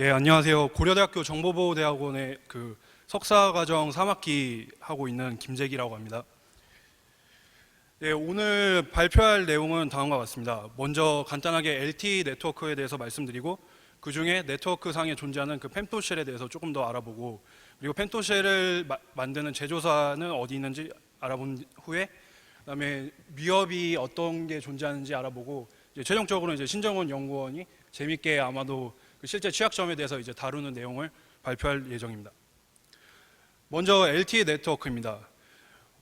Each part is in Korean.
예, 안녕하세요. 고려대학교 정보보호대학원의 석사과정 3학기 하고 있는 김재기라고 합니다. 예, 오늘 발표할 내용은 다음과 같습니다. 먼저 간단하게 LTE 네트워크에 대해서 말씀드리고, 그 중에 네트워크 상에 존재하는 그 펜토쉘에 대해서 조금 더 알아보고, 그리고 펜토쉘을 만드는 제조사는 어디 있는지 알아본 후에, 그다음에 위협이 어떤 게 존재하는지 알아보고, 이제 최종적으로 이제 신정원 연구원이 재밌게 아마도 그 실제 취약점에 대해서 이제 다루는 내용을 발표할 예정입니다. 먼저 LTE 네트워크입니다.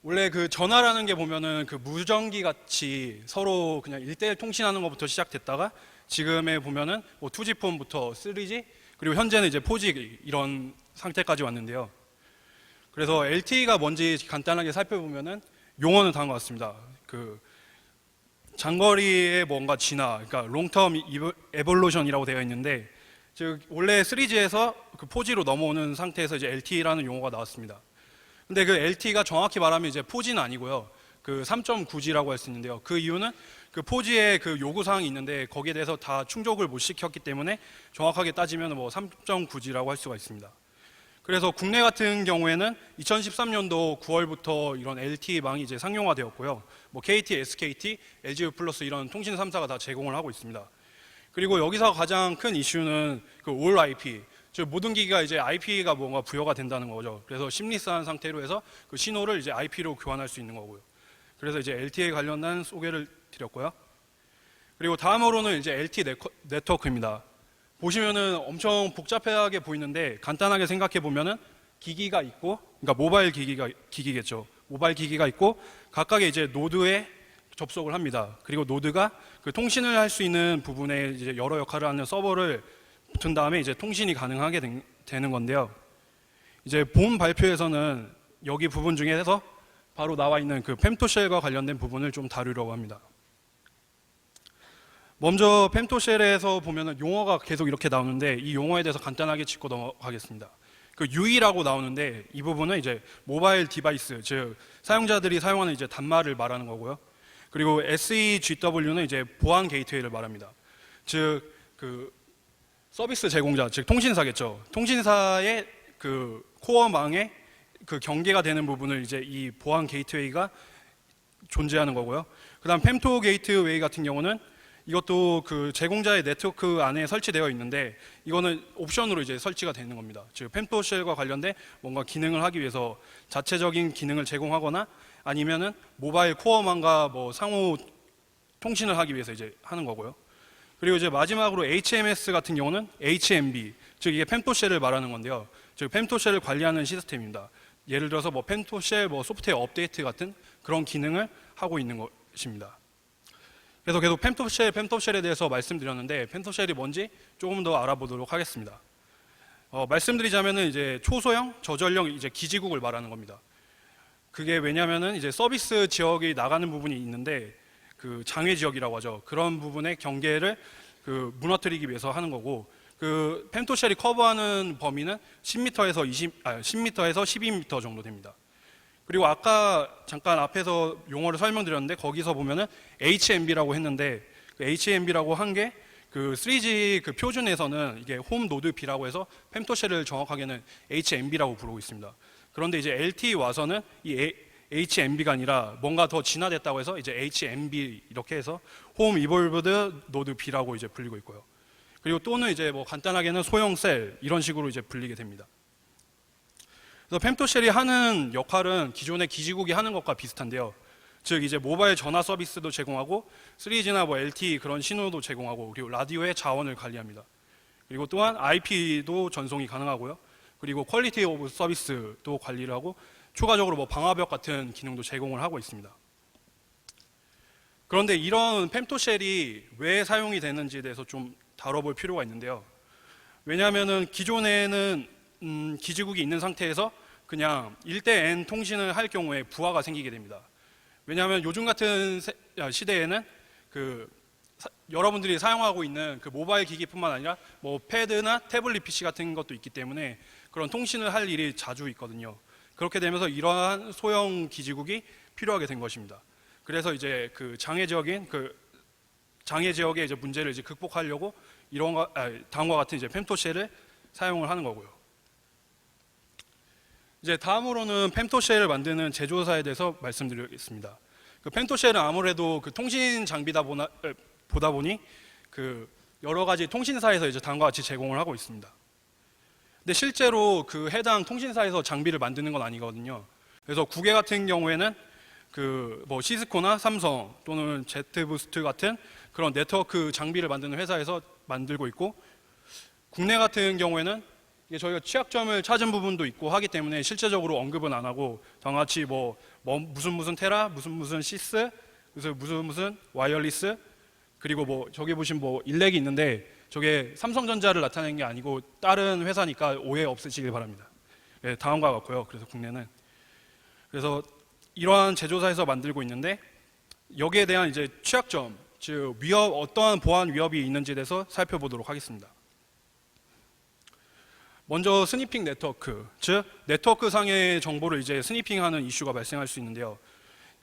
원래 그 전화라는 게 보면은 그 무전기 같이 서로 그냥 1대1 통신하는 것부터 시작됐다가 지금에 보면은 뭐 2G 폰부터 3G 그리고 현재는 이제 4G 이런 상태까지 왔는데요. 그래서 LTE가 뭔지 간단하게 살펴보면은 용어는 다음과 같습니다. 그 장거리의 뭔가 진화, 그러니까 롱텀 에볼루션이라고 되어 있는데, 즉 원래 3G에서 그 4G로 넘어오는 상태에서 이제 LTE라는 용어가 나왔습니다. 근데 그 LTE가 정확히 말하면 이제 4G는 아니고요. 그 3.9G라고 할 수 있는데요. 그 이유는 그 4G의 그 요구 사항이 있는데 거기에 대해서 다 충족을 못 시켰기 때문에 정확하게 따지면 뭐 3.9G라고 할 수가 있습니다. 그래서 국내 같은 경우에는 2013년도 9월부터 이런 LTE망이 이제 상용화되었고요. 뭐 KT, SKT, LGU 플러스 이런 통신 3사가 다 제공을 하고 있습니다. 그리고 여기서 가장 큰 이슈는 그 All IP, 즉 모든 기기가 이제 IP가 뭔가 부여가 된다는 거죠. 그래서 심리스한 상태로 해서 그 신호를 이제 IP로 교환할 수 있는 거고요. 그래서 이제 LTE에 관련된 소개를 드렸고요. 그리고 다음으로는 이제 LTE 네트워크입니다. 보시면은 엄청 복잡하게 보이는데 간단하게 생각해 보면은 기기가 있고, 그러니까 모바일 기기겠죠. 모바일 기기가 있고 각각의 이제 노드에 접속을 합니다. 그리고 노드가 그 통신을 할 수 있는 부분에 이제 여러 역할을 하는 서버를 붙은 다음에 이제 통신이 가능하게 되는 건데요. 이제 본 발표에서는 여기 부분 중에서 바로 나와 있는 그 펜토쉘과 관련된 부분을 좀 다루려고 합니다. 먼저 펜토쉘에서 보면은 용어가 계속 이렇게 나오는데 이 용어에 대해서 간단하게 짚고 넘어가겠습니다. 그 UE라고 나오는데 이 부분은 이제 모바일 디바이스, 즉 사용자들이 사용하는 이제 단말을 말하는 거고요. 그리고 SEGW는 이제 보안 게이트웨이를 말합니다. 즉 그 서비스 제공자, 즉 통신사겠죠. 통신사의 그 코어망에 그 경계가 되는 부분을 이제 이 보안 게이트웨이가 존재하는 거고요. 그다음 펜토 게이트웨이 같은 경우는 이것도 그 제공자의 네트워크 안에 설치되어 있는데 이거는 옵션으로 이제 설치가 되는 겁니다. 즉 펜토쉘과 관련된 뭔가 기능을 하기 위해서 자체적인 기능을 제공하거나 아니면은 모바일 코어망과 뭐 상호 통신을 하기 위해서 이제 하는 거고요. 그리고 이제 마지막으로 HMS 같은 경우는 HMB, 즉 이게 펜토쉘을 말하는 건데요. 즉 펜토쉘을 관리하는 시스템입니다. 예를 들어서 뭐 펜토쉘 뭐 소프트웨어 업데이트 같은 그런 기능을 하고 있는 것입니다. 그래서 계속 펜토쉘에 대해서 말씀드렸는데 펜토쉘이 뭔지 조금 더 알아보도록 하겠습니다. 말씀드리자면은 이제 초소형, 저전력 이제 기지국을 말하는 겁니다. 그게 왜냐면은 이제 서비스 지역이 나가는 부분이 있는데 그 장애 지역이라고 하죠. 그런 부분의 경계를 그 무너뜨리기 위해서 하는 거고, 그 펜토쉘이 커버하는 범위는 10m에서 12m 정도 됩니다. 그리고 아까 잠깐 앞에서 용어를 설명드렸는데 거기서 보면은 HMB라고 했는데 그 HMB라고 한 게 그 3G 그 표준에서는 이게 홈 노드 B라고 해서 펜토쉘을 정확하게는 HMB라고 부르고 있습니다. 그런데 이제 LTE 와서는 이 HMB가 아니라 뭔가 더 진화됐다고 해서 이제 HMB 이렇게 해서 홈 이볼브드 노드 B라고 이제 불리고 있고요. 그리고 또는 이제 뭐 간단하게는 소형 셀 이런 식으로 이제 불리게 됩니다. 그래서 펜토쉘이 하는 역할은 기존의 기지국이 하는 것과 비슷한데요. 즉 이제 모바일 전화 서비스도 제공하고 3G나 뭐 LTE 그런 신호도 제공하고 그리고 라디오의 자원을 관리합니다. 그리고 또한 IP도 전송이 가능하고요. 그리고 퀄리티 오브 서비스도 관리를 하고 추가적으로 뭐 방화벽 같은 기능도 제공을 하고 있습니다. 그런데 이런 펜토쉘이 왜 사용이 되는지에 대해서 좀 다뤄볼 필요가 있는데요. 왜냐하면은 기존에는 기지국이 있는 상태에서 그냥 1대 N 통신을 할 경우에 부하가 생기게 됩니다. 왜냐하면 요즘 같은 시대에는 여러분들이 사용하고 있는 그 모바일 기기뿐만 아니라 뭐 패드나 태블릿 PC 같은 것도 있기 때문에 그런 통신을 할 일이 자주 있거든요. 그렇게 되면서 이러한 소형 기지국이 필요하게 된 것입니다. 그래서 이제 그 장애 지역의 이제 문제를 이제 극복하려고 다음과 같은 이제 펜토쉘을 사용을 하는 거고요. 이제 다음으로는 펜토쉘을 만드는 제조사에 대해서 말씀드리겠습니다. 그 펜토쉘은 아무래도 그 통신 장비다 보다 보니 그 여러 가지 통신사에서 이제 다음과 같이 제공을 하고 있습니다. 근데 실제로 그 해당 통신사에서 장비를 만드는 건 아니거든요. 그래서 국외 같은 경우에는 그 뭐 시스코나 삼성 또는 제트부스트 같은 그런 네트워크 장비를 만드는 회사에서 만들고 있고, 국내 같은 경우에는 이게 저희가 취약점을 찾은 부분도 있고 하기 때문에 실제적으로 언급은 안 하고 저같이 뭐 무슨 테라, 무슨 시스, 무슨 와이어리스, 그리고 뭐 저기 보신 뭐 일렉이 있는데 저게 삼성전자를 나타내는 게 아니고 다른 회사니까 오해 없으시길 바랍니다. 네, 다음과 같고요. 그래서 국내는 그래서 이러한 제조사에서 만들고 있는데 여기에 대한 이제 취약점, 즉 위협, 어떠한 보안 위협이 있는지에 대해서 살펴보도록 하겠습니다. 먼저 스니핑 네트워크, 즉 네트워크 상의 정보를 이제 스니핑하는 이슈가 발생할 수 있는데요.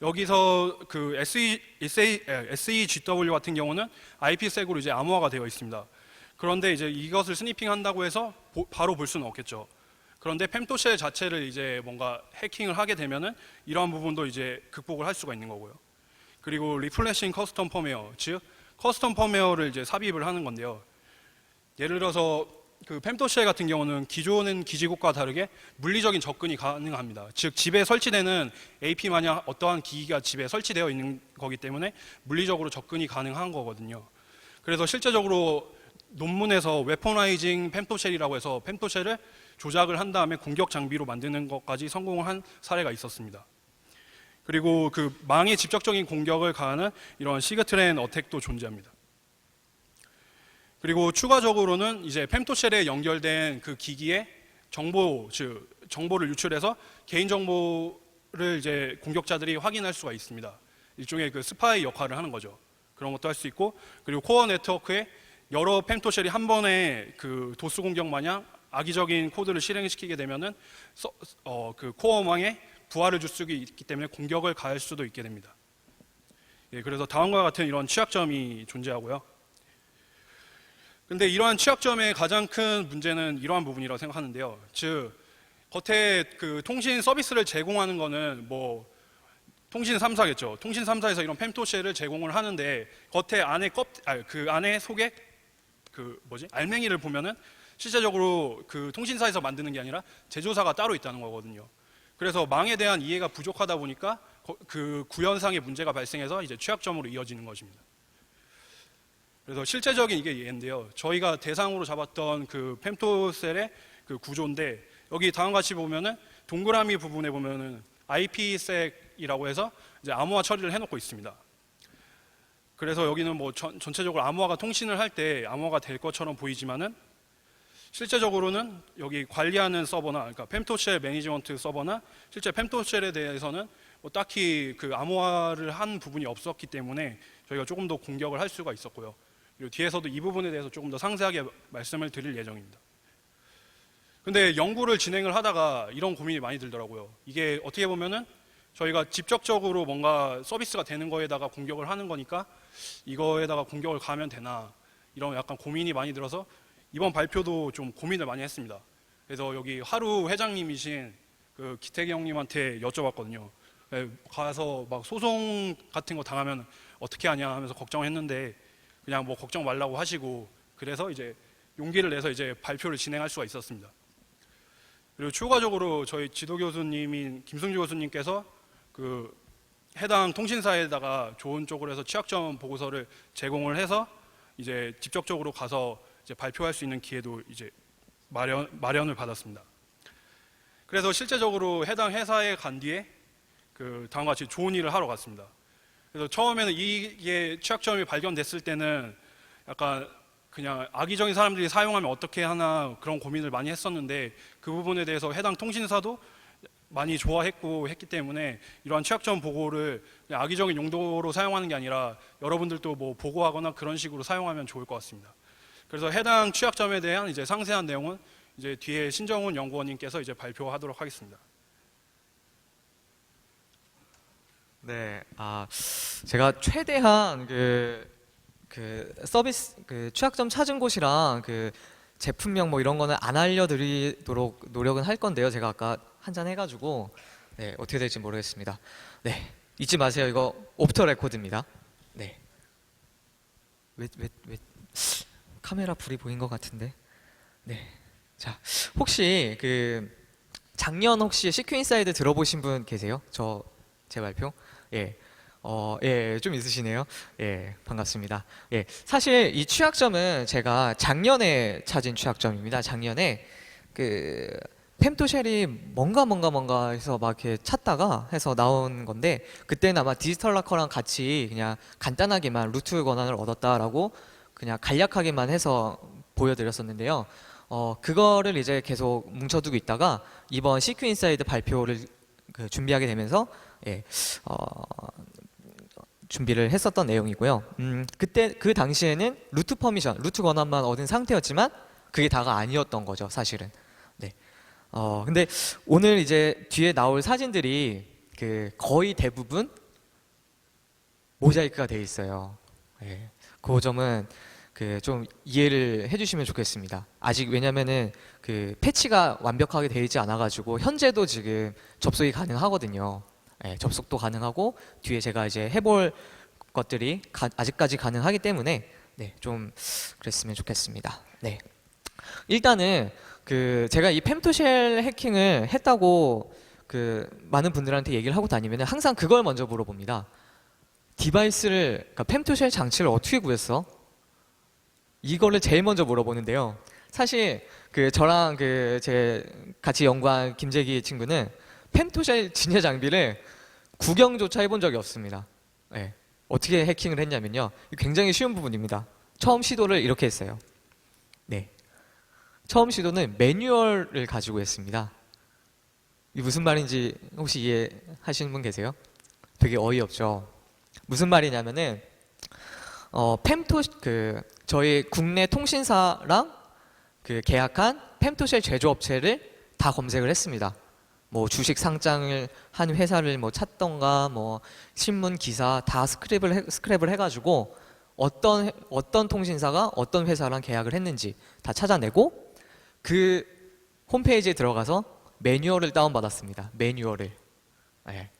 여기서 그 SEGW 같은 경우는 IP색으로 이제 암호화가 되어 있습니다. 그런데 이제 이것을 스니핑한다고 해서 바로 볼 수는 없겠죠. 그런데 펜토쉘 자체를 이제 뭔가 해킹을 하게 되면은 이러한 부분도 이제 극복을 할 수가 있는 거고요. 그리고 리플래싱 커스텀 펌웨어, 즉 커스텀 펌웨어를 이제 삽입을 하는 건데요. 예를 들어서 그 펜토쉘 같은 경우는 기존의 기지국과 다르게 물리적인 접근이 가능합니다. 즉 집에 설치되는 AP 마냥 어떠한 기기가 집에 설치되어 있는 거기 때문에 물리적으로 접근이 가능한 거거든요. 그래서 실제적으로 논문에서 웨포나이징 펜토쉘이라고 해서 펜토쉘을 조작을 한 다음에 공격 장비로 만드는 것까지 성공을 한 사례가 있었습니다. 그리고 그 망의 직접적인 공격을 가하는 이런 시그트렌 어택도 존재합니다. 그리고 추가적으로는 이제 펜토쉘에 연결된 그 기기의 정보, 즉 정보를 유출해서 개인 정보를 이제 공격자들이 확인할 수가 있습니다. 일종의 그 스파이 역할을 하는 거죠. 그런 것도 할 수 있고, 그리고 코어 네트워크에 여러 펜토쉘이 한 번에 그 도스 공격 마냥 악의적인 코드를 실행시키게 되면은 그 코어망에 부하를 줄 수 있기 때문에 공격을 가할 수도 있게 됩니다. 예, 그래서 다음과 같은 이런 취약점이 존재하고요. 근데 이러한 취약점의 가장 큰 문제는 이러한 부분이라고 생각하는데요. 즉 겉에 그 통신 서비스를 제공하는 거는 뭐 통신 3사겠죠. 통신 3사에서 이런 펜토쉘을 제공을 하는데 겉에 그 안에 속에 그 알맹이를 보면은 실제적으로 그 통신사에서 만드는 게 아니라 제조사가 따로 있다는 거거든요. 그래서 망에 대한 이해가 부족하다 보니까 그 구현상의 문제가 발생해서 이제 취약점으로 이어지는 것입니다. 그래서 실제적인 이게 예인데요. 저희가 대상으로 잡았던 그 펜토셀의 그 구조인데 여기 다음과 같이 보면은 동그라미 부분에 보면은 IP색이라고 해서 이제 암호화 처리를 해놓고 있습니다. 그래서 여기는 뭐 전체적으로 암호화가 통신을 할 때 암호화가 될 것처럼 보이지만은 실제적으로는 여기 관리하는 서버나, 그러니까 펜토쉘 매니지먼트 서버나 실제 펜토쉘에 대해서는 뭐 딱히 그 암호화를 한 부분이 없었기 때문에 저희가 조금 더 공격을 할 수가 있었고요. 그리고 뒤에서도 이 부분에 대해서 조금 더 상세하게 말씀을 드릴 예정입니다. 근데 연구를 진행을 하다가 이런 고민이 많이 들더라고요. 이게 어떻게 보면은 저희가 직접적으로 뭔가 서비스가 되는 거에다가 공격을 하는 거니까 이거에다가 공격을 가면 되나, 이런 약간 고민이 많이 들어서 이번 발표도 좀 고민을 많이 했습니다. 그래서 여기 하루 회장님이신 그 기태기 형님한테 여쭤봤거든요. 가서 막 소송 같은 거 당하면 어떻게 하냐 하면서 걱정했는데 그냥 뭐 걱정 말라고 하시고, 그래서 이제 용기를 내서 이제 발표를 진행할 수가 있었습니다. 그리고 추가적으로 저희 지도 교수님인 김승주 교수님께서 그 해당 통신사에다가 좋은 쪽으로 해서 취약점 보고서를 제공을 해서 이제 직접적으로 가서 이제 발표할 수 있는 기회도 이제 마련을 받았습니다. 그래서 실제적으로 해당 회사에 간 뒤에 그 다음과 같이 좋은 일을 하러 갔습니다. 그래서 처음에는 이게 취약점이 발견됐을 때는 약간 그냥 악의적인 사람들이 사용하면 어떻게 하나 그런 고민을 많이 했었는데 그 부분에 대해서 해당 통신사도 많이 좋아했고 했기 때문에 이러한 취약점 보고를 그냥 악의적인 용도로 사용하는 게 아니라 여러분들도 뭐 보고하거나 그런 식으로 사용하면 좋을 것 같습니다. 그래서 해당 취약점에 대한 이제 상세한 내용은 이제 뒤에 신정훈 연구원님께서 이제 발표하도록 하겠습니다. 네, 제가 최대한 그 서비스 그 취약점 찾은 곳이랑 그 제품명 뭐 이런 거는 안 알려드리도록 노력은 할 건데요. 제가 아까 한잔 해가지고 네, 어떻게 될지 모르겠습니다. 네, 잊지 마세요. 이거 오프터 레코드입니다. 네. 왜 카메라 불이 보인 것 같은데. 네. 자, 혹시 그 작년 혹시 CQ 인사이드 들어보신 분 계세요? 제 발표? 예. 예, 좀 있으시네요. 예, 반갑습니다. 예, 사실 이 취약점은 제가 작년에 찾은 취약점입니다. 작년에 그 펜토쉘이 뭔가 해서 막 이렇게 찾다가 해서 나온 건데, 그때는 아마 디지털 라커랑 같이 그냥 간단하게만 루트 권한을 얻었다라고 그냥 간략하게만 해서 보여드렸었는데요. 그거를 이제 계속 뭉쳐두고 있다가 이번 CQ 인사이드 발표를 준비하게 되면서 예, 준비를 했었던 내용이고요. 그때 그 당시에는 루트 퍼미션, 루트 권한만 얻은 상태였지만 그게 다가 아니었던 거죠, 사실은. 네. 근데 오늘 이제 뒤에 나올 사진들이 그 거의 대부분 모자이크가 돼 있어요. 예. 그 점은 그 좀 이해를 해주시면 좋겠습니다. 아직 왜냐면은 그 패치가 완벽하게 되어 있지 않아가지고 현재도 지금 접속이 가능하거든요. 예, 접속도 가능하고 뒤에 제가 이제 해볼 것들이 아직까지 가능하기 때문에 네, 좀 그랬으면 좋겠습니다. 네. 일단은 그 제가 이 펜토쉘 해킹을 했다고 그 많은 분들한테 얘기를 하고 다니면 항상 그걸 먼저 물어봅니다. 디바이스를, 그러니까 펜토쉘 장치를 어떻게 구했어? 이거를 제일 먼저 물어보는데요. 사실 그 저랑 그 제 같이 연구한 김재기 친구는 펜토쉘 진열 장비를 구경조차 해본 적이 없습니다. 네. 어떻게 해킹을 했냐면요. 굉장히 쉬운 부분입니다. 처음 시도를 이렇게 했어요. 네. 처음 시도는 매뉴얼을 가지고 했습니다. 이게 무슨 말인지 혹시 이해하시는 분 계세요? 되게 어이없죠. 무슨 말이냐면은 저희 국내 통신사랑 그 계약한 펜토쉘 제조업체를 다 검색을 했습니다. 뭐 주식 상장을 한 회사를 뭐 찾던가 뭐 신문 기사 다 스크랩을 해가지고 어떤 통신사가 어떤 회사랑 계약을 했는지 다 찾아내고 그 홈페이지에 들어가서 매뉴얼을 다운받았습니다. 매뉴얼을. 네.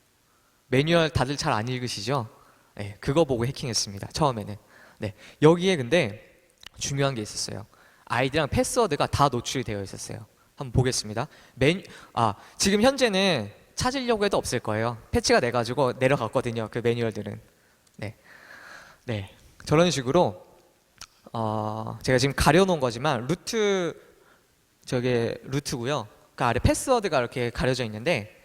매뉴얼 다들 잘 안 읽으시죠? 네, 그거 보고 해킹했습니다. 처음에는. 네, 여기에 근데 중요한 게 있었어요. 아이디랑 패스워드가 다 노출이 되어 있었어요. 한번 보겠습니다. 지금 현재는 찾으려고 해도 없을 거예요. 패치가 돼가지고 내려갔거든요. 그 매뉴얼들은. 네, 네, 저런 식으로 제가 지금 가려놓은 거지만 루트고요. 그 아래 패스워드가 이렇게 가려져 있는데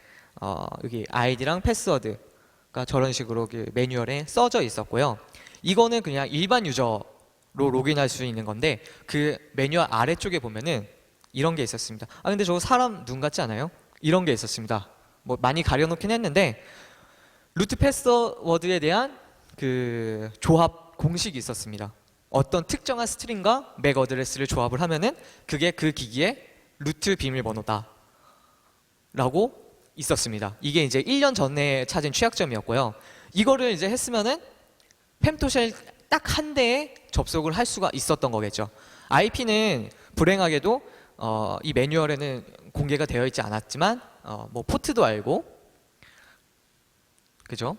여기 아이디랑 패스워드가 저런 식으로 그 매뉴얼에 써져 있었고요. 이거는 그냥 일반 유저로 로그인할 수 있는 건데 그 매뉴얼 아래쪽에 보면은 이런 게 있었습니다. 근데 저거 사람 눈 같지 않아요? 이런 게 있었습니다. 뭐 많이 가려놓긴 했는데 루트 패스워드에 대한 그 조합 공식이 있었습니다. 어떤 특정한 스트링과 맥 어드레스를 조합을 하면은 그게 그 기기의 루트 비밀번호다 라고 있었습니다. 이게 이제 1년 전에 찾은 취약점이었고요. 이거를 이제 했으면은 펜토쉘 딱 한 대에 접속을 할 수가 있었던 거겠죠. IP는 불행하게도 이 매뉴얼에는 공개가 되어 있지 않았지만 뭐 포트도 알고, 그죠?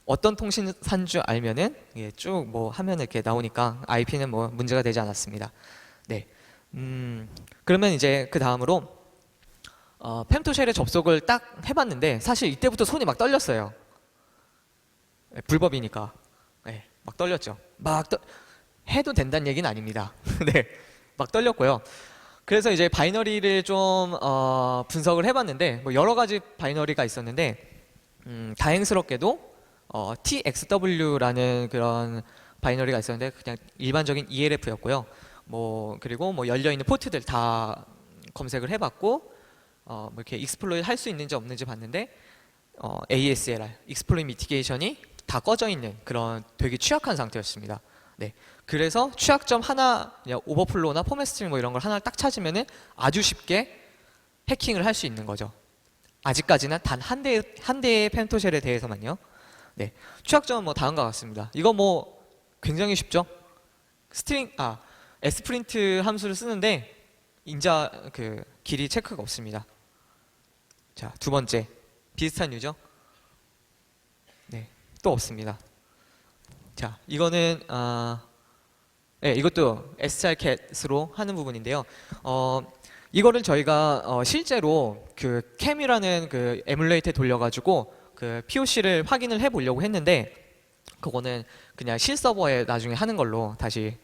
어떤 통신사인 줄 알면은 쭉 뭐 하면 이렇게 나오니까 IP는 뭐 문제가 되지 않았습니다. 네. 그러면 이제 그 다음으로 펜토쉘에 접속을 딱 해봤는데 사실 이때부터 손이 막 떨렸어요. 네, 불법이니까. 네, 막 떨렸죠. 해도 된다는 얘기는 아닙니다. 네, 막 떨렸고요. 그래서 이제 바이너리를 좀 분석을 해봤는데 뭐 여러 가지 바이너리가 있었는데 다행스럽게도 TXW라는 그런 바이너리가 있었는데 그냥 일반적인 ELF였고요. 뭐 그리고 뭐 열려 있는 포트들 다 검색을 해봤고 뭐 이렇게 익스플로이트 할 수 있는지 없는지 봤는데 ASLR, 익스플로이트 미티게이션이 다 꺼져 있는 그런 되게 취약한 상태였습니다. 네, 그래서 취약점 하나, 그냥 오버플로우나 포맷 스트링 뭐 이런 걸 하나 딱 찾으면은 아주 쉽게 해킹을 할 수 있는 거죠. 아직까지는 단 한 대의 펜토쉘에 대해서만요. 네, 취약점은 뭐 다음과 같습니다. 이거 뭐 굉장히 쉽죠. sprint 함수를 쓰는데 인자 그 길이 체크가 없습니다. 자, 두 번째 비슷한 유죠? 네, 또 없습니다. 자, 이거는 네, 이것도 strcat으로 하는 부분인데요. 이거를 저희가 실제로 그 캠이라는 그 에뮬레이터에 돌려가지고 그 POC를 확인을 해보려고 했는데 그거는 그냥 실서버에 나중에 하는 걸로 다시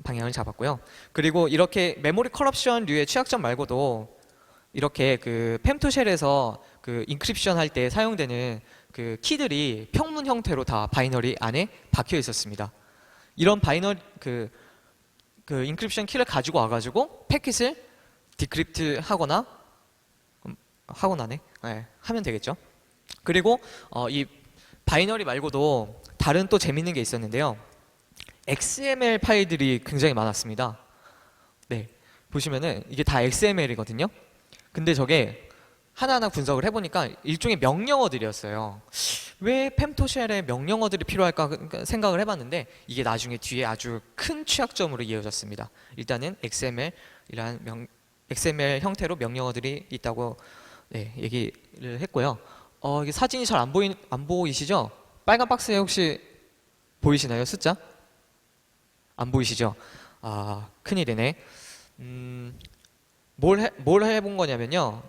방향을 잡았고요. 그리고 이렇게 메모리 커럽션류의 취약점 말고도 이렇게 그 펨토쉘에서 그 인크립션 할 때 사용되는 그 키들이 평문 형태로 다 바이너리 안에 박혀 있었습니다. 이런 바이너리 그 인크립션 키를 가지고 와가지고 패킷을 디크립트 하거나네, 네, 하면 되겠죠. 그리고 이 바이너리 말고도 다른 또 재밌는 게 있었는데요. XML 파일들이 굉장히 많았습니다. 네, 보시면은 이게 다 XML이거든요. 근데 저게 하나하나 분석을 해보니까 일종의 명령어들이었어요. 왜 펨토쉘에 명령어들이 필요할까 생각을 해봤는데 이게 나중에 뒤에 아주 큰 취약점으로 이어졌습니다. 일단은 XML 형태로 명령어들이 있다고 네, 얘기를 했고요. 이게 사진이 잘 안 보이시죠? 빨간 박스에 혹시 보이시나요? 숫자? 안 보이시죠? 큰일이네. 뭘 해본 거냐면요.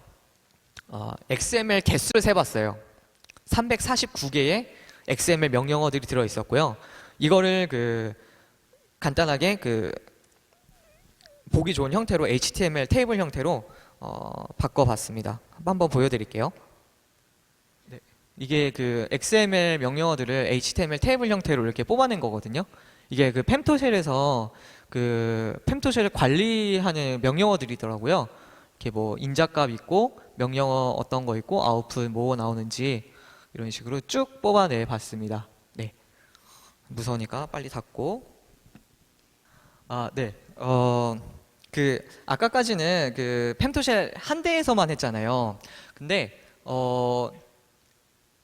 XML 개수를 세봤어요. 349개의 XML 명령어들이 들어 있었고요. 이거를 간단하게 보기 좋은 형태로 HTML 테이블 형태로 바꿔봤습니다. 한번 보여드릴게요. 네. 이게 XML 명령어들을 HTML 테이블 형태로 이렇게 뽑아낸 거거든요. 이게 펨토쉘에서 펨토쉘을 관리하는 명령어들이더라고요. 이렇게 뭐 인자값 있고 명령어 어떤 거 있고 아웃풋 뭐 나오는지 이런 식으로 쭉 뽑아내 봤습니다. 네. 무서우니까 빨리 닫고. 네. 아까까지는 펨토쉘 한 대에서만 했잖아요. 근데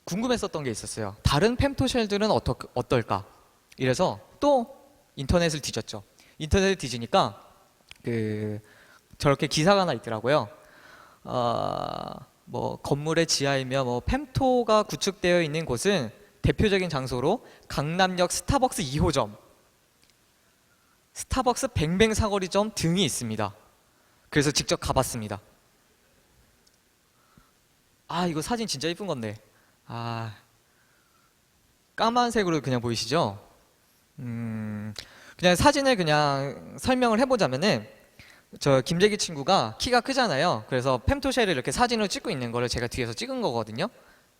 궁금했었던 게 있었어요. 다른 펨토쉘들은 어떨까? 이래서 또 인터넷을 뒤졌죠. 인터넷을 뒤지니까 저렇게 기사가 하나 있더라고요. 뭐 건물의 지하이며 뭐 펨토가 구축되어 있는 곳은 대표적인 장소로 강남역 스타벅스 2호점, 스타벅스 뱅뱅 사거리점 등이 있습니다. 그래서 직접 가봤습니다. 이거 사진 진짜 이쁜 건데. 까만색으로 그냥 보이시죠? 그냥 사진을 그냥 설명을 해보자면은 저 김재기 친구가 키가 크잖아요. 그래서 펨토쉘을 이렇게 사진으로 찍고 있는 거를 제가 뒤에서 찍은 거거든요.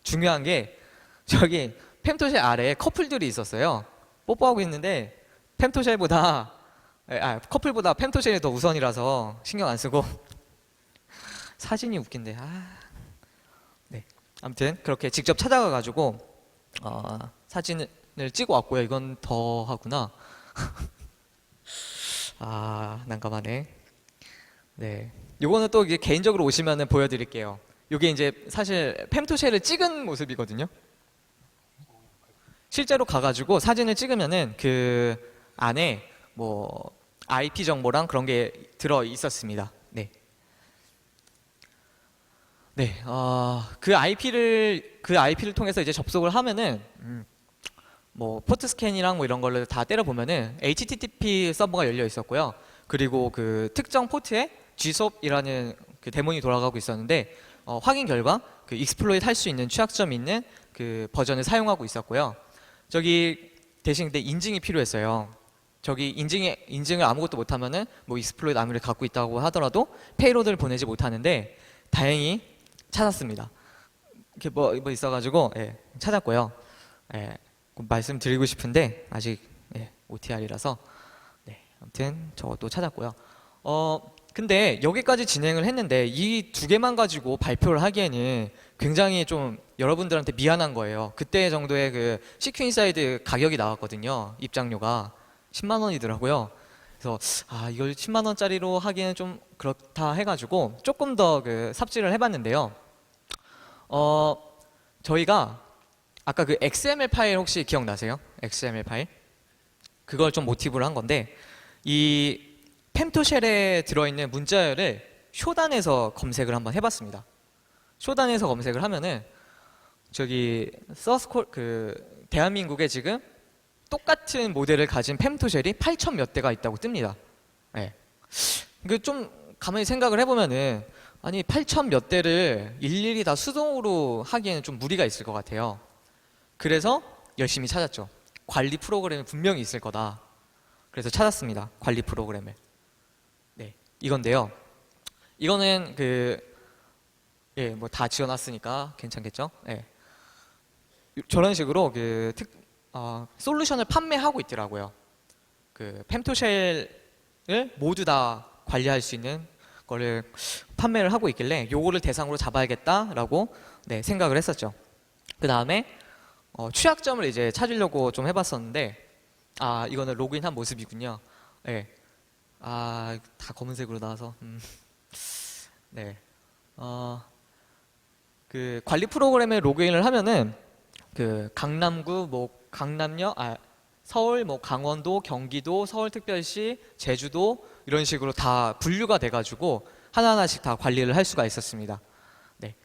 중요한 게 저기 펨토쉘 아래에 커플들이 있었어요. 뽀뽀하고 있는데 커플보다 펨토쉘이 더 우선이라서 신경 안 쓰고 사진이 웃긴데. 네. 아무튼 그렇게 직접 찾아가가지고 사진을 찍어 왔고요. 이건 더 하구나. 난감하네. 네. 요거는 또 이게 개인적으로 오시면은 보여드릴게요. 요게 이제 사실 펨토쉘을 찍은 모습이거든요. 실제로 가가지고 사진을 찍으면은 그 안에 뭐 IP 정보랑 그런 게 들어 있었습니다. 네. 네. 그 IP를 통해서 이제 접속을 하면은 뭐 포트 스캔이랑 뭐 이런 걸로 다 때려 보면은 HTTP 서버가 열려 있었고요. 그리고 그 특정 포트에 GSOP이라는 그 데몬이 돌아가고 있었는데 확인 결과 익스플로이트 할 수 있는 취약점이 있는 그 버전을 사용하고 있었고요. 저기 대신 근데 인증이 필요했어요. 저기 인증을 아무것도 못하면은 뭐 익스플로이트 아무리 갖고 있다고 하더라도 페이로드를 보내지 못하는데 다행히 찾았습니다. 이렇게 뭐 있어가지고 찾았고요. 말씀드리고 싶은데 아직 OTR이라서 아무튼 저것도 찾았고요. 근데 여기까지 진행을 했는데 이 두 개만 가지고 발표를 하기에는 굉장히 좀 여러분들한테 미안한 거예요. 그때 정도의 그 CQ 인사이드 가격이 나왔거든요. 입장료가 10만 원이더라고요. 그래서 이걸 10만 원짜리로 하기에는 좀 그렇다 해가지고 조금 더 삽질을 해봤는데요. 저희가 아까 그 XML 파일 혹시 기억나세요? XML 파일? 그걸 좀 모티브로 한 건데 이 펜토쉘에 들어있는 문자열을 쇼단에서 검색을 한번 해봤습니다. 쇼단에서 검색을 하면은 저기 서스콜 대한민국에 지금 똑같은 모델을 가진 펜토쉘이 8천 몇 대가 있다고 뜹니다. 예. 그 좀 가만히 생각을 해보면은 아니 8천 몇 대를 일일이 다 수동으로 하기에는 좀 무리가 있을 것 같아요. 그래서 열심히 찾았죠. 관리 프로그램이 분명히 있을 거다. 그래서 찾았습니다. 관리 프로그램을. 네, 이건데요. 이거는 뭐 다 지어놨으니까 괜찮겠죠? 예. 저런 식으로 솔루션을 판매하고 있더라고요. 펜토쉘을 모두 다 관리할 수 있는 거를 판매를 하고 있길래 요거를 대상으로 잡아야겠다라고 생각을 했었죠. 그 다음에 취약점을 이제 찾으려고 좀 해봤었는데 이거는 로그인한 모습이군요. 네. 다 검은색으로 나와서 네. 관리 프로그램에 로그인을 하면은 강남구, 강남역, 서울, 강원도, 경기도, 서울특별시, 제주도 이런 식으로 다 분류가 돼가지고 하나하나씩 다 관리를 할 수가 있었습니다. 네,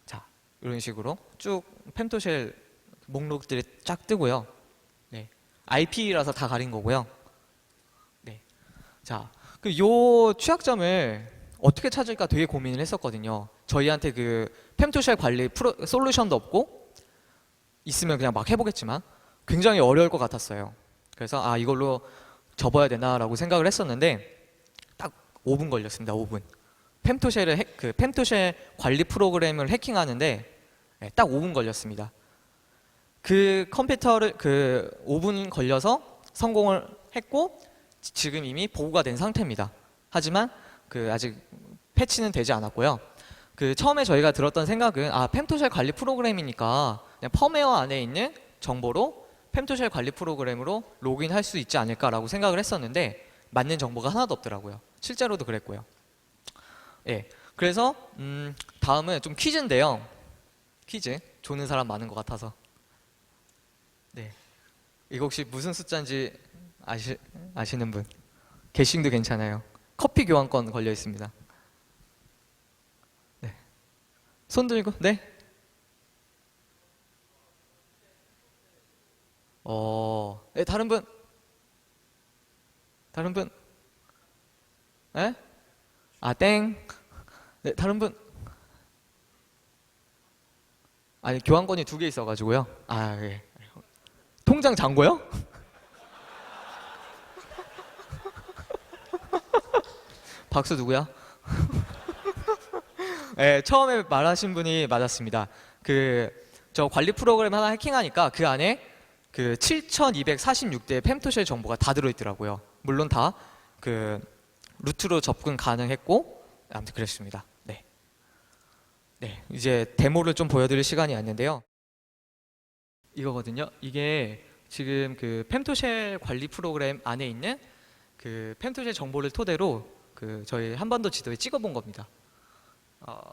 자 이런 식으로 쭉 펜토쉘 목록들이 쫙 뜨고요. 네, IP라서 다 가린 거고요. 네, 자, 요 취약점을 어떻게 찾을까 되게 고민을 했었거든요. 저희한테 펜토쉘 관리 솔루션도 없고 있으면 그냥 막 해보겠지만 굉장히 어려울 것 같았어요. 그래서 이걸로 접어야 되나라고 생각을 했었는데 딱 5분 걸렸습니다. 5분. 펜토쉘 관리 프로그램을 해킹하는데 딱 5분 걸렸습니다. 그 컴퓨터를 5분 걸려서 성공을 했고 지금 이미 보고가 된 상태입니다. 하지만 아직 패치는 되지 않았고요. 처음에 저희가 들었던 생각은 펜토쉘 관리 프로그램이니까 그냥 펌웨어 안에 있는 정보로 펜토쉘 관리 프로그램으로 로그인할 수 있지 않을까라고 생각을 했었는데 맞는 정보가 하나도 없더라고요. 실제로도 그랬고요. 예, 그래서 다음은 좀 퀴즈인데요. 퀴즈 조는 사람 많은 것 같아서. 네, 이거 혹시 무슨 숫자인지 아시는 분? 게싱도 괜찮아요. 커피 교환권 걸려 있습니다. 네, 손 들고 네. 네, 다른 분? 다른 분? 네? 땡. 네, 다른 분? 아니, 교환권이 2개 있어가지고요. 예. 통장 잔고요? 박수 누구야? 네, 처음에 말하신 분이 맞았습니다. 저 관리 프로그램 하나 해킹하니까 그 안에 7,246대의 펜토쉘 정보가 다 들어있더라고요. 물론 다 루트로 접근 가능했고 아무튼 그랬습니다. 네. 네, 이제 데모를 좀 보여드릴 시간이 왔는데요. 이거거든요. 이게 지금 펜토쉘 관리 프로그램 안에 있는 펜토쉘 정보를 토대로 저희 한반도 지도에 찍어본 겁니다.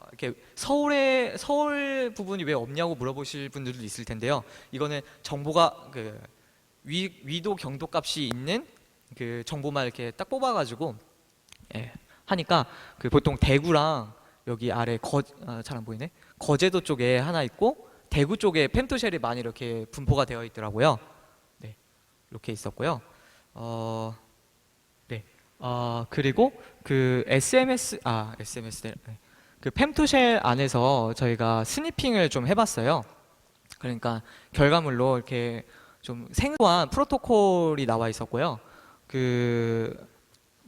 이렇게 서울 부분이 왜 없냐고 물어보실 분들도 있을 텐데요. 이거는 정보가 위도 경도 값이 있는 정보만 이렇게 딱 뽑아가지고 하니까 보통 대구랑 여기 아래 잘 안 보이네. 거제도 쪽에 하나 있고 대구 쪽에 펜토쉘이 많이 이렇게 분포가 되어 있더라고요. 네, 이렇게 있었고요. 네, 그리고 SMS 펜토쉘 안에서 저희가 스니핑을 좀 해봤어요. 그러니까 결과물로 이렇게 좀 생소한 프로토콜이 나와 있었고요.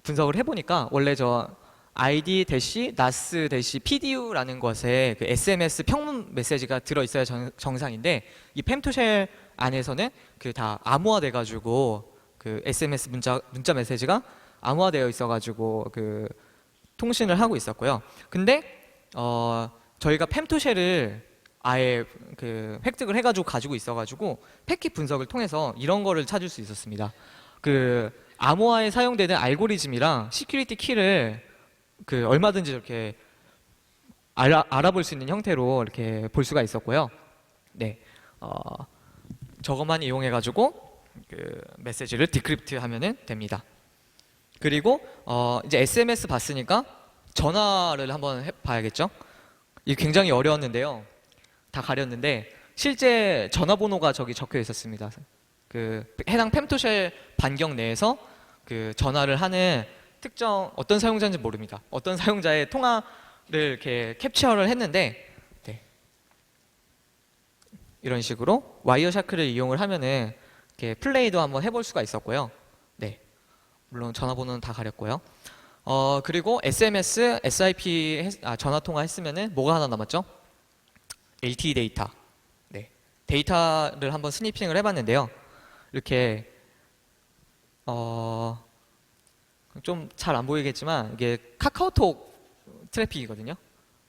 분석을 해보니까 원래 저 id-nas-pdu라는 것에 SMS 평문 메시지가 들어있어야 정상인데 이 펜토쉘 안에서는 다 암호화돼가지고 SMS 문자 메시지가 암호화되어 있어가지고 통신을 하고 있었고요. 근데 저희가 펜토쉘을 아예 획득을 해가지고 가지고 있어가지고 패킷 분석을 통해서 이런 거를 찾을 수 있었습니다. 암호화에 사용되는 알고리즘이랑 시큐리티 키를 얼마든지 이렇게 알아볼 수 있는 형태로 이렇게 볼 수가 있었고요. 네, 저것만 이용해가지고 메시지를 디크립트 하면은 됩니다. 그리고 이제 SMS 봤으니까 전화를 한번 봐야겠죠? 이게 굉장히 어려웠는데요. 다 가렸는데 실제 전화번호가 저기 적혀 있었습니다. 그 해당 펨토쉘 반경 내에서 그 전화를 하는 특정 어떤 사용자인지 모릅니다. 어떤 사용자의 통화를 이렇게 캡처를 했는데 네. 이런 식으로 와이어샤크를 이용을 하면은 이렇게 플레이도 한번 해볼 수가 있었고요. 네. 물론 전화번호는 다 가렸고요. 그리고 SMS, SIP 전화 통화 했으면은 뭐가 하나 남았죠? LTE 데이터. 네. 데이터를 한번 스니핑을 해봤는데요. 이렇게 좀 잘 안 보이겠지만 이게 카카오톡 트래픽이거든요.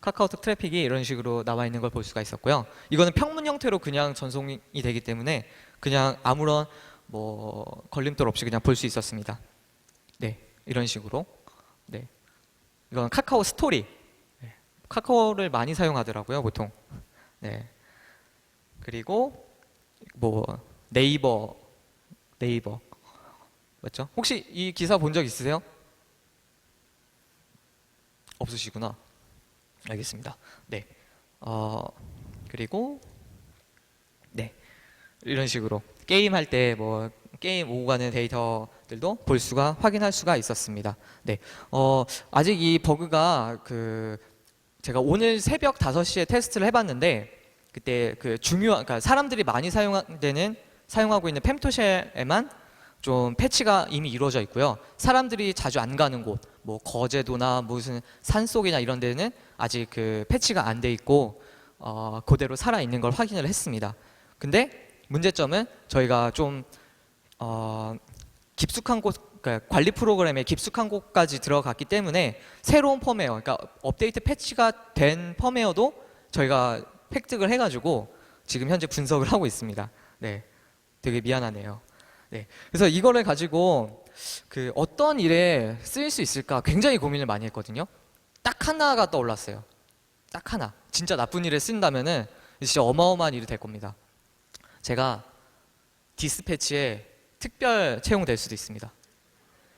카카오톡 트래픽이 이런 식으로 나와 있는 걸 볼 수가 있었고요. 이거는 평문 형태로 그냥 전송이 되기 때문에 그냥 아무런 뭐 걸림돌 없이 그냥 볼 수 있었습니다. 네, 이런 식으로. 네, 이건 카카오 스토리. 네, 카카오를 많이 사용하더라고요, 보통. 네, 그리고 뭐 네이버 맞죠? 혹시 이 기사 본 적 있으세요? 없으시구나. 알겠습니다. 네. 그리고 네. 이런 식으로 게임 할 때 뭐 게임 오고 가는 데이터들도 볼 수가 확인할 수가 있었습니다. 네. 아직 이 버그가 제가 오늘 새벽 5시에 테스트를 해봤는데 그때 그러니까 사람들이 많이 사용하고 있는 펨토쉘에만 좀 패치가 이미 이루어져 있고요. 사람들이 자주 안 가는 곳, 뭐 거제도나 무슨 산속이나 이런 데는 아직 그 패치가 안 돼 있고 그대로 살아 있는 걸 확인을 했습니다. 근데 문제점은 저희가 좀 깊숙한 곳, 그러니까 관리 프로그램에 깊숙한 곳까지 들어갔기 때문에 새로운 펌웨어, 그러니까 업데이트 패치가 된 펌웨어도 저희가 획득을 해가지고 지금 현재 분석을 하고 있습니다. 네, 되게 미안하네요. 네, 그래서 이거를 가지고 어떤 일에 쓰일 수 있을까 굉장히 고민을 많이 했거든요. 딱 하나가 떠올랐어요. 딱 하나. 진짜 나쁜 일에 쓴다면은 진짜 어마어마한 일이 될 겁니다. 제가 디스패치에 특별 채용될 수도 있습니다.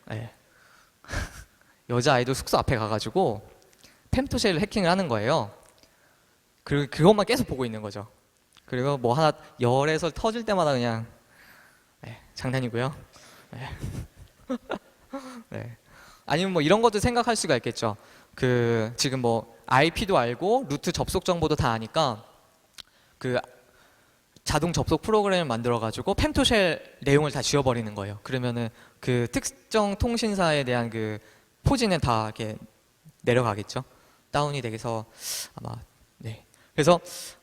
네. 여자 아이돌 숙소 앞에 가가지고 펨토쉘 해킹을 하는 거예요. 그리고 그것만 계속 보고 있는 거죠. 그리고 뭐 하나 열에서 터질 때마다 그냥 네, 장난이고요. 네. 네. 아니면 뭐 이런 것도 생각할 수가 있겠죠. 지금 뭐 IP도 알고 루트 접속 정보도 다 아니까 자동 접속 프로그램을 만들어 가지고 펨토쉘 내용을 다 지워버리는 거예요. 그러면은 그 특정 통신사에 대한 포지는 다 이렇게 내려가겠죠. 다운이 되게서 아마 네. 그래서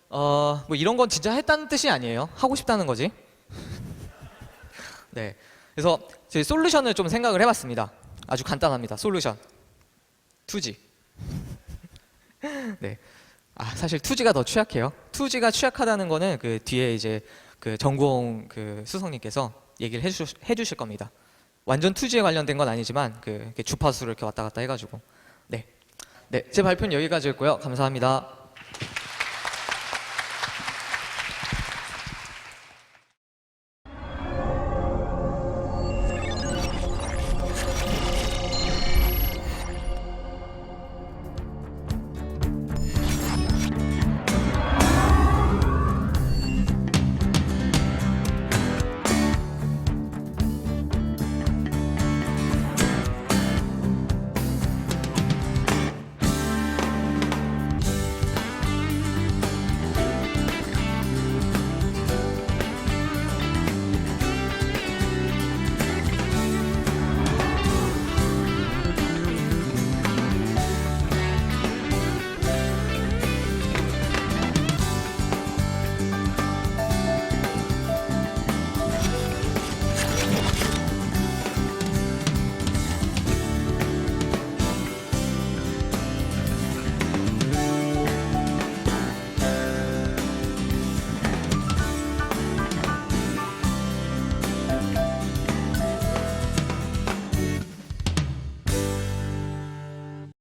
뭐 이런 건 진짜 했다는 뜻이 아니에요. 하고 싶다는 거지. 네. 그래서 저희 솔루션을 좀 생각을 해봤습니다. 아주 간단합니다. 솔루션 2G. 네. 사실 2G가 더 취약해요. 2G가 취약하다는 거는 뒤에 이제 전공 수석님께서 얘기를 해주실 겁니다. 완전 2G에 관련된 건 아니지만 이렇게 주파수를 이렇게 왔다 갔다 해가지고 네. 네. 제 발표는 여기까지였고요. 감사합니다.